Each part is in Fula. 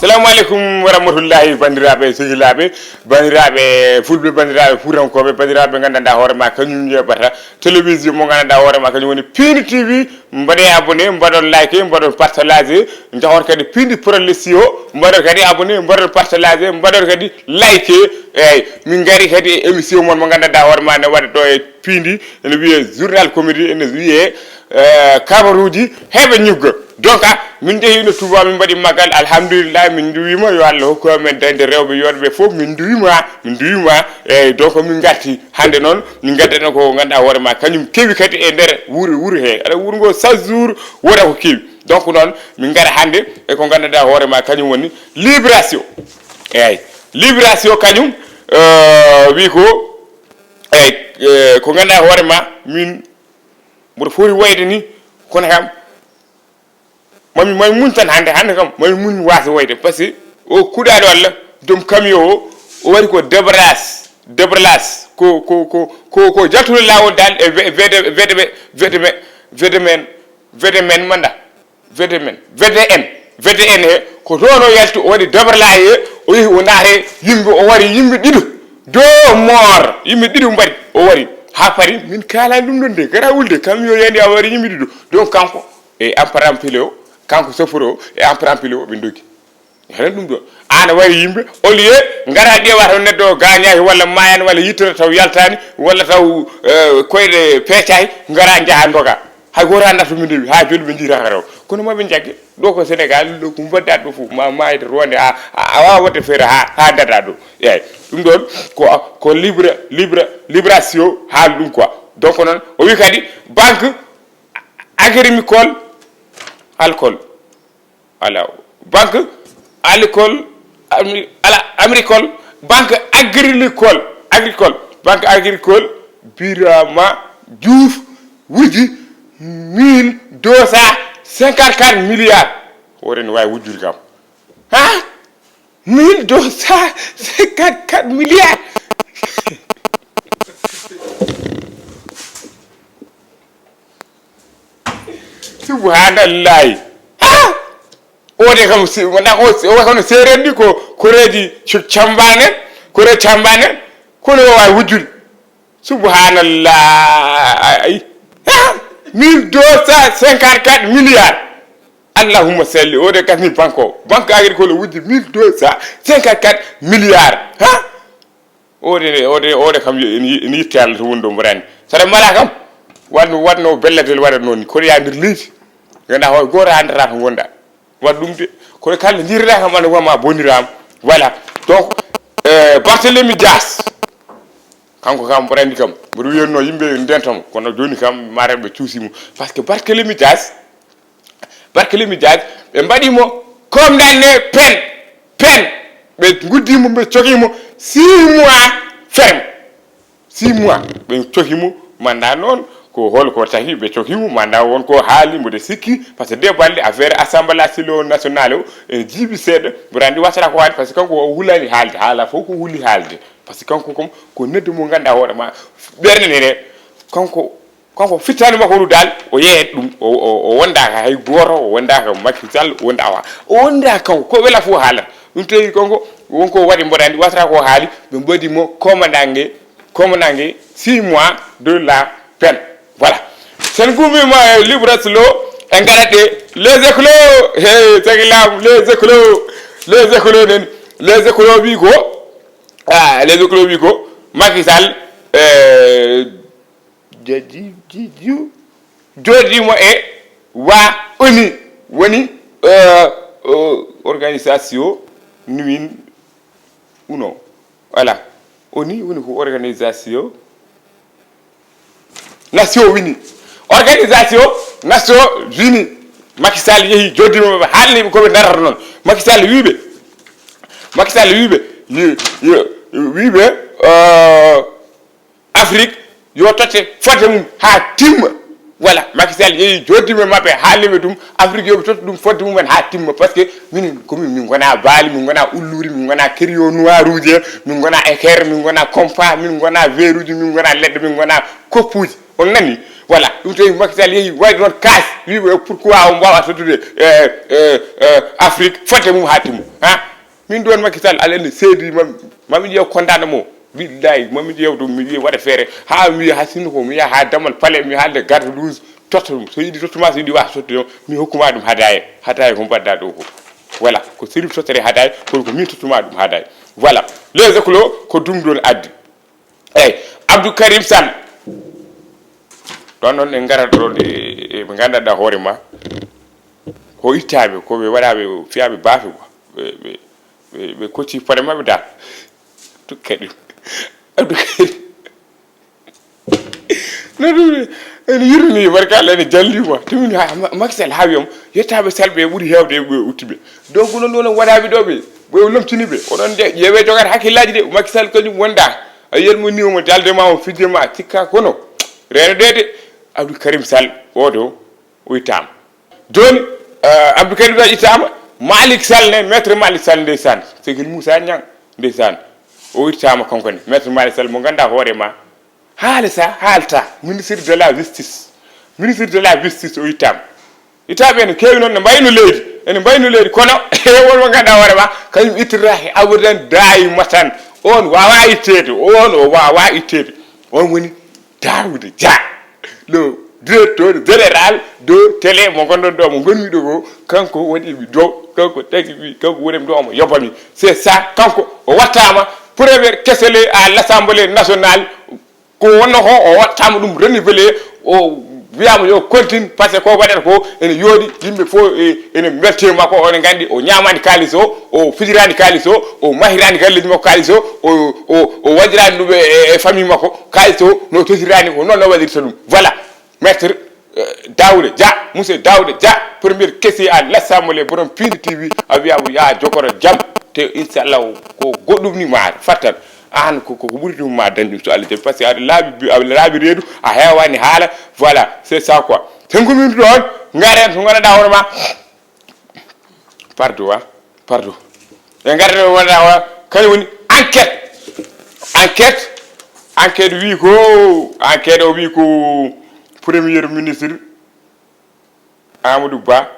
Assalamu alaikum wa rahmatullahi bandiraɓe sehilaɓe bandiraɓe fulɓe bandiraɓe fuurankoɓe bandiraɓe gandanɗa hoorema kañum yeɓata télévision mo gandanɗa hoorema kañum woni Piindi TV mbaɗe abonné mbaɗon like mbaɗon partage jahon kadi Piindi prolesi o mbaɗon kadi abonné mbaɗon partage mbaɗon kadi like eyyi min gari kadi émission mon mo gandanɗa hoorema ne waɗa ɗo e Piindi ene wiye journal comédie ene wiye Kabaruuji Hebi N donc min jehino Touba min mbaɗi maggal alhamdulillah min duwima yo Allah hokku amen dañde rewɓe yodɓe fof min duwima eyyi donc min garti hande noon min gaddano ko ganduɗa hoorema kañum kewi kadi e nder wuuro he aɗa wuuro ngo chaque jour woda ko kewi donc noon min gara hande e ko ganduɗa hoorema kañum woni libération eyyi libération kañum wi ko eyyi ko ganduɗa hoorema min mboɗo foti wayde ni kono kam mami mun tan hande kam mami mun wasa wayde par ce que o kuɗaɗo Allah dom camion o wari ko débrelage ko jaltude lawol dal e VDM manda VDN he ko tono yalti o waɗi débrelage he o yehi o naare yimɓe o wari yimɓe ɗiɗo do mor yimɓe ɗiɗo mbaɗi o wari ha pari min kalani ɗum ɗon de gara wulde camion yani a wari yimɓe ɗiɗo donc kanko e amparam pile o kanko soforo o e amparam pile o ɓe dogi henen ɗum ɗo ana wari yimɓe au lieu gara ƴeewa taw neɗɗo o gañaki walla mayani walla yittere taw yaltani walla taw koyɗe peccaki gara jaaha doga hay goto anda to min dewi ha joni ɓe jiita rew kono maɓe jaggue ɗo ko Sénégal ɗo ko mbaddat ɗo foof ma mayde ronde a wawa wadde feere ha dada ɗo eyyi ɗum ɗon ko libération haal ɗum quoi donc noon o wi kadi banque agricole alcool ala banque alcool agricole banque agricole birama Diouf wujji 1254 milliards woren wawi wujjude kam ha 1254 milliards subhanallahi ha ode kam wona o kono serendi ko koreji cambane kono o wawi wujjude subhanallah 1254 milliards allahumma salli ode kasni banque agricole wujji 1254 milliards ha ode kam en yitti Allah to wondo mbarani sara mala kam wadno belladel waɗa noon kono ya ndir leydi ganda ho goto andata ko gonda wat ɗum de kono kala jirda kam anda wama bonirama voilà donc Barthélémy Dias kanko kam mbarandi kam mbiɗa wiyatno yimɓe ndentamo kono joni kam mareɓe cuusimo par ce que Barthélémy Dias ɓe mbaɗimo condamné peine ɓe guddimo ɓe cokimo 6 mois ferme 6 mois ɓe cokimo manda noon ko holko tahi ɓe cokimo manda won ko haali mboɗo sikki par ce que de balɗe affaire assemblée nationale o ene jiibi seeɗa mboɗo andi wasata ko haali par ce que kanko o hulani haalde haala fof ko huuli haalde par ce que kanko kom ko neddo mo ganduɗa hoorema ɓerde nene kanko fittani makko ɗum dal o yeeyat ɗum o wondaka hay goto o wondaka Macky Sall o wondaka kanko ko wela fof haalata ɗum tawi kanko wonko waɗi mboɗo andi wasata ko haali ɓe mbaɗimo commandant 6 mois de la peine voilà sen gumima libération en gaɗaɗe les écolos sagilam les écolos wi ko Macky Sall jodimo e wa ONU woni organisation NUIT uno voilà ONU woni ko organisation Nations Unies Macky Sall yeehi joddimo ɓe haalniɓe koɓe darata noon Macky Sall wiɓe Afrique yo totte fodde mum ha timma voilà Macky Sall yeehi joddimo mabɓe haalniɓe ɗum Afrique yoɓe totta ɗum fodde mumen ha timma par ce que min gona baali min gona ulluri min gona kerio noir uji min gona équerre min gona compas min gona verre uji min gona leɗɗe min gona koppuji on nani voilà ɗum tawi Macky Sall yeehi wayde noon kaas wiɓe pourquoi o mbawa sottude Afrique fonte mum hatti mum ha min ɗon Macky Sall alenne seedi mami ƴeew kondana mo billahi mami ƴeew ɗum mi wiya waɗa feere ha mi wiya ha sinno ko mi yaha ha damal palais mi haalde garde rouge totta ɗum so yiɗi tottuma so yiɗi wa sottude o mi hokkuma ɗum hadaye ko mbadda ɗo ko voilà ko sérif tottere hadaye kono ko min tottuma ɗum hadaye voilà les écolos ko ɗum ɗon addi eyyi Abdou Karim Sall ɗon noon en garat ɗon ɓe gandanɗa hoore ma ko ittaɓe koɓe waɗaɓe fiyaɓe baafe quoi ɓe kocci pone mabɓe dal tukkaɗi Abdou Karim no ɗum ene yirmini barka Allah ene jallima tumin Macky Sall ha wiyam yettaɓe salɓe ɓuuri hewde ɓe uttiɓe donc noon ɗon waɗaɓe ɗo ɓe lomtiniɓe oɗon de ƴeewe jogata hakkillaji de Macky Sall kañum wonda a yiyatmo ni omo daldema o fijjema cikka kono reno ɗe de Abdou Karim Sall oɗo o ittama joni Abdou Karim Sall ittama Malick Sall ne maître Malick Sall ndeysan Seguel Moussa Niang ndeysan o ittama kankone maître Malick Sall mo ganduɗa hoorema haala sa haalta ministre de la justice o ittaɓe ene kewi noon ene mbayno leydi kono wonmo ganduɗa hoorema kañum ittiraki abadan dayima tan on wawa ittede on woni Daouda Dia le directeur général de TELE mo gonɗon ɗo mo gonmiɗo ko kanko waɗimi dow kanko tagimi kanko wonimi ɗo omo yobami c'est ça kanko o wattama première kesele à l'Assemblée nationale ko wonno ko o wattama ɗum renouvelé o wiyama yo continue par ce que ko waɗata ko ene yooɗi yimɓe fof ene beltema makko one gandi o ñamani kalis o fijirani kalis o mahirani galleji makko kalis o wajirani ɗum e famille makko kalis no tosirani ko noon no waɗirta ɗum voilà maître Daouda Dia monsieur Daouda Dia première caissier à l'Assemblée borom Piindi TV a wiyama ya jogoro jaam te inchallah ko goɗɗum ni ma fattan an ko ɓuri ɗum ma dañɗum so Allah jaɓi par ce que aɗa laaɓi reedu a hewani haala voilà c'est ça quoi tenkumin ɗon garen to ganduɗa hoore ma pardon e garden to ganduɗa hoore kañum woni enquête wi ko premier ministre Amadou Ba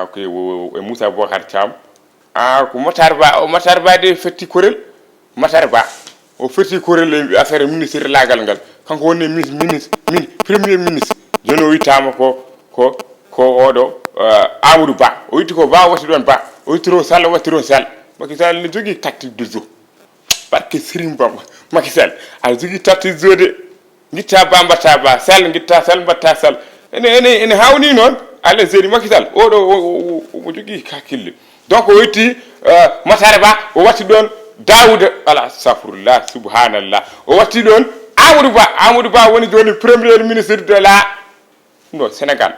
ok e Moussa Bocar Thiam ko Matar Ba de fetti korel Matar Ba o fetti korel e affaire ministre lagal ngal kanko woni premier ministre joni o wittama ko oɗo Amadou Ba o witti ko Ba watti ɗon Ba o wittiro Sall wattiro Sall Macky Sall ne jogui tactique de jeu barke Serigne Bamba Macky Sall aɗa jogui tactique jeu de guitta Ba mbatta Ba Sall guitta Sall mbatta Sall ene hawni noon Allah seedi Macky Sall oɗo omo jogui hakkille donc o witti Matar Ba o watti ɗon Daouda ala safrullah subhanallah o watti ɗon Amadou Ba woni joni premier ministre de la Sénégal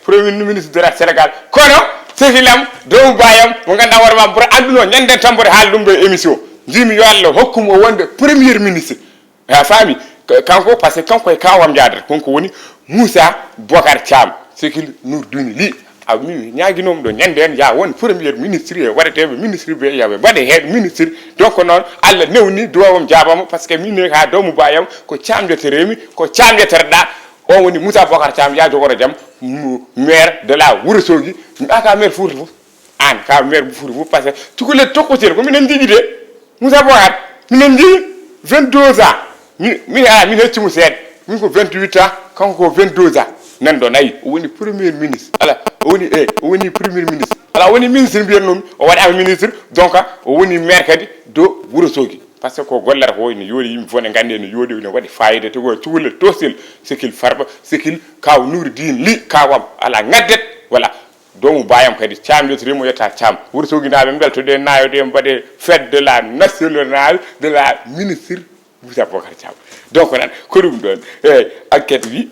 premier ministre de la Sénégal kono sehilam dow bayam mo ganduɗa hoore ma mboɗo anduno ñanden tan mboɗo haala ɗum ɗo émission jimi yo Allah hokkumo wonde premier ministre ha faami kanko par ce que kanko e kawam jadata konko woni Moussa Bocar Thiam Sekil Nourdini Ly a mi ñaguinomo ɗo ñande en ya won premier ministre e waɗeteɓe ministre ɓe yaɓe mbaɗe hen ministre donc noon Allah newni duwawam jabama par ce que min ha dowmo bayam ko camdeteremi ko camdetereɗa on woni Moussa Bocar Thiam ya jogoro jaam maire de la Wourossogui ka maire Fouta fof an ka maire Fouta fof par ce que cukalel tokkotire ko minen jiiɗi de Moussa Bocar minen jiiɗi 22 ans min heccimo seeɗa min ko 28 ans kanko ko 22 ans nan ɗo nayi o woni premier ministre ala o woni premier ministre ala o woni ministre mbiyannomi o waɗama ministre donc o woni maire kadi do Wourossogui par ce que ko gollata ko ene yooɗi yimɓe fof ne gandi ene yooɗi ne waɗi fayida te ko cukalel tosel Sekil Farba Sekil kaw Nourdini Ly kawam ala gaddet voilà doomu bayam kadi camjotorimo yetta Thiam Wourossogui naɓe beltoɗe nayode mbaɗe fête de la nationale de la ministre Moussa Bocar Thiam donc nan ko ɗum ɗon enquête wi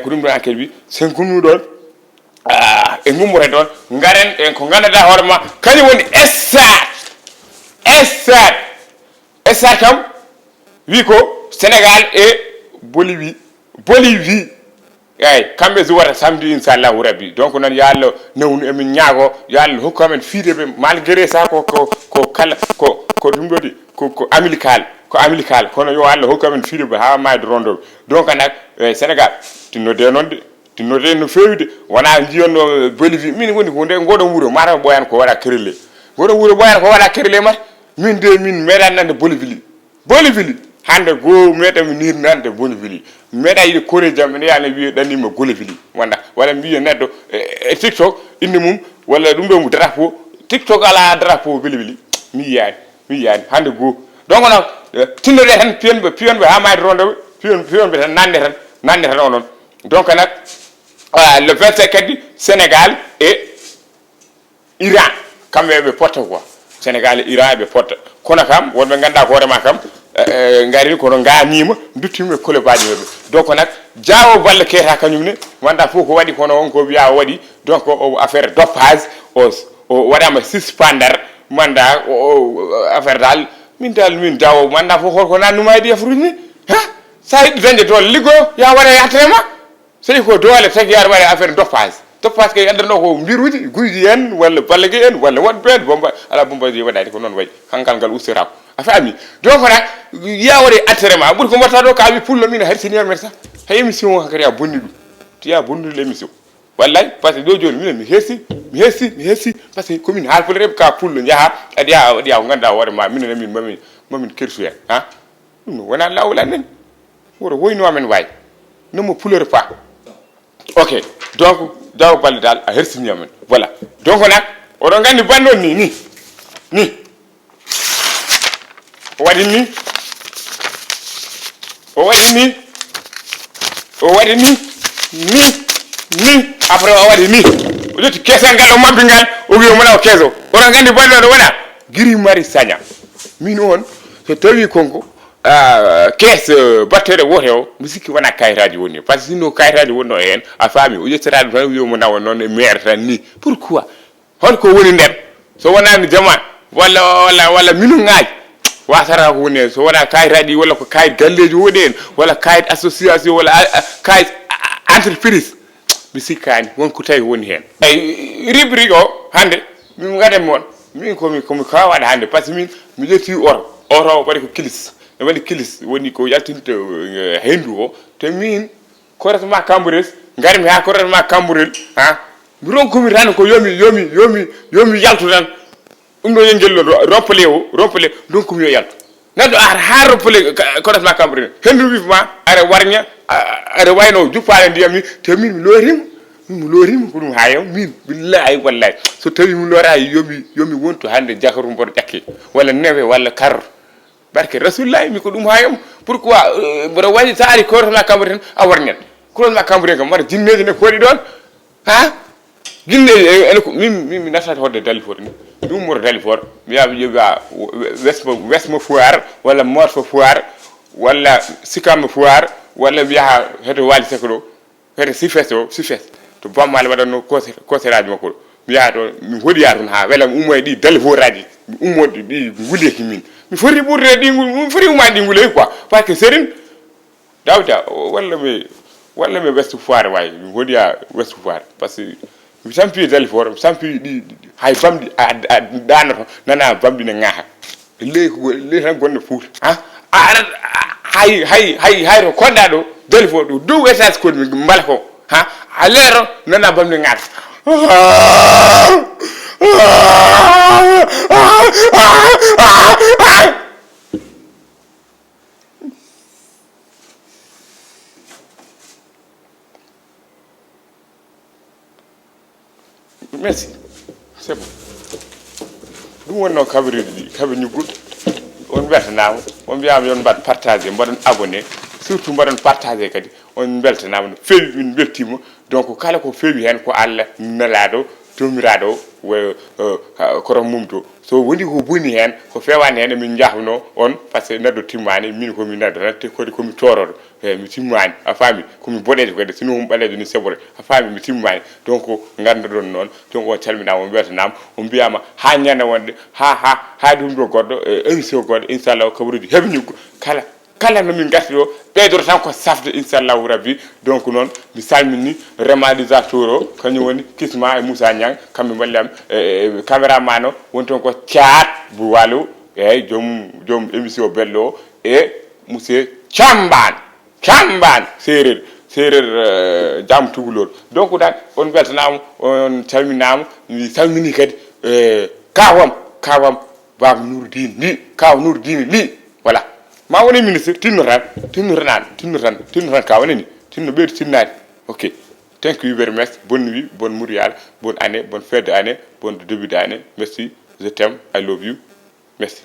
ko ɗum ɗon enquête wi sen gumnu ɗon e gummore ɗon garen en ko ganduɗa hoore ma kañum woni Estat kam wi ko Sénégal e Bolivie eyyi kamɓe zuwata samedi inchallahu rabbi donc noon yo Allah newnu emin ñaago yo Allah hokku amen fiideɓe malgré ça ko kala ko ɗum ɗo de ko amical ko amical kono yo Allah hokkamen fiibe ha maade rondo donc nak Sénégal tinode non de tinode no feewde wana jiyonno Bolivie min woni ko nde ngodo wuro mara boyan ko wada kerele ngodo wuro boyan ko wada kerele mat min de min medan nande Bolivie hande go medan min nirnande Bolivie meda yide kore jam ne yana wi danima Bolivie wanda wala mbiyo neddo TikTok indi mum wala dum do mu drapeau TikTok ala drapeau Bolivie mi yaani hande go donc nak tinode tan pion be ha maade rondo pion be tan nande tan onon donc nak le 25 kadi Sénégal et Iran kambe be porte quoi Sénégal et Iran be porte kono kam wonbe ganda ko rema kam ngari ko nganima duttime kole baadi be donc nak jaawo balle keta kanyum ne wanda fo ko wadi kono on ko biya wadi donc affaire dopage o wadama suspender manda affaire dal min dawo manda fo ko nanuma di afruñi ha say vende to ligo ya wara yatrema sey ko dole tagi yar wara affaire dopage kay andano ko mbiruji guyji en walla ballege en walla won ben bomba ala bomba di wadade ko non way kankal gal usira afami donc nak ya wara yatrema bur ko mata do ka bi pullo min harsini mer sa hay émission hakari ya bonnidu ti ya bonnidu l'émission wallahi parce que do joni min mi hessi parce que commune hal pulre ka pullo jaha adiya nganda wore ma min mamin kersu ya ha wona lawla nen woro woyno amen way no mo puleur pas ok donc daw balle dal a hersini amen voilà donc nak odo gandi bandon ni wadi ni après o wadi ni o joti kesangal o mabbingal o wi o mona o keso odo gandi bandon do wona giri mari sagna min on so tawi konko kes battere wote o musiki wana kayraji woni parce que sino kayraji wonno en a fami o jettiraade tan wi mo nawo non e maire tan ni pourquoi hon ko woni nder so wona ni jama wala minu ngaaj wasara ko woni so wona kayraji wala ko kayit galleji woni en wala kayit association wala kayit entreprise musikani won ko tay woni hen ay ribrigo hande min gadem won min ko mi kawada hande parce que mi jetti oro wadi ko kilis wadi kilis woni ko yaltinte hendu o te min correctement cambures ngari mi ha correctement camburel ha buron ko mi tan ko yomi yaltu tan do yengel rompele donc mi yo yaltu nado har rompele correctement camburel hendu vivement are warnya are wayno juppale ndiyam te min mi lorim ko dum hayo min billahi wallahi so tawi mi lora yomi wonto hande jakaru mbor jakke wala newe wala kar barke rasulullah mi ko dum hayam pourquoi boro waji saari ko ma kamren a warnet ko ma kamren kam war jinneje ne ko di don ha jinne en ko mi nasata hodde dalifor ni dum mor dalifor mi yabi yoga wesmo foire wala morfo foire wala sikam foire wala biya heto wali sekdo heto sifes to bammal wadano koseraji makko mi ya to mi hodi ya ton ha wela ummoy di daliforaji ummode di wuleki min mi fori burde di mi fori umandi ngule quoi parce que serine dawda walla me westu foire way mi hodi ya westu foire parce que mi sampi dalifor mi sampi di hay bamdi danato nana bamdi ne ngaha le tan gonne fuut ha hay ro konda do dalifor do wesas ko mi mbalko ha alero nana bamdi ngata merci c'est bon dum wonno kabini gud on beltanama on biyam yon bat partager mbaɗon abonné surtout mbaɗon partager kadi on beltanama no feewi min beltima donc kala ko feewi hen ko Allah nelaɗo tomiraɗo koto mumto so woni ko boni hen ko fewani hen min jahno on parce que neddo timmani min ko mi neddo tan ko mi torodo mi timmani a fami ko mi bodeje ko de sino hum balejo ni sebore a fami mi timmani donc nganda don non donc on calminama on weltanama on biyama ha nyana wonde ha dum do goddo émission goddo inshallah Kabaruuji Hebi N kala no min gatti do beydoro tan ko safde inshallah rabbi donc non mi salmini réalisateur o kanyum woni Kisma e Moussa Niang kambe ballam caméraman o won ton ko Thiat bu walu eyyi joom émission bello e monsieur Camban séréer jam tugulor donc dal on beltanama on calminama mi salmini kadi kawam baba Nourdine Ly kaw Nourdine Ly voilà ma woni ministre tinno tan ka wonani tinno ɓeydo tinnade ok thank you very much bonne nuit bonne mourial bonne année bonne fête d'année bonne début d'année merci je t'aime I love you merci